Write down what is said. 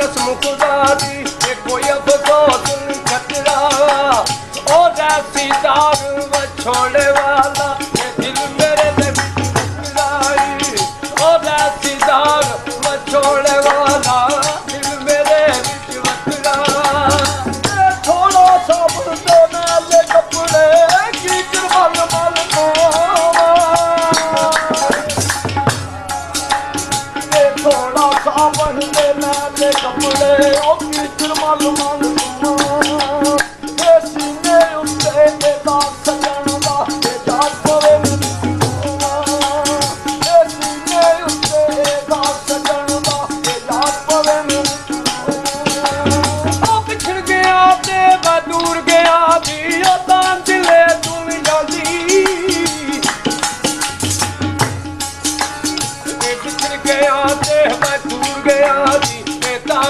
कसम खुदा दी कोई अफसोस नहीं खतरा ओ रासी दाग छोड़े वाला दिल मेरे दे बिच ओ रासी दाग छोड़े वाला दिल मेरे बिच वतरा थोड़ा सा बंदे नाले कपड़े की करमल मल थोड़ा सा बंदे नाले कपड़े ओ की करमल मल सीने उत्ते दाग सजन दा जात पवे सीने उत्ते दाग सजन दा जात पवे ओ पिछड़ गया ते मैं दूर गया जी ओ तां दिले तू भी जांदी पिछड़ गया ते मैं दूर गया जी तां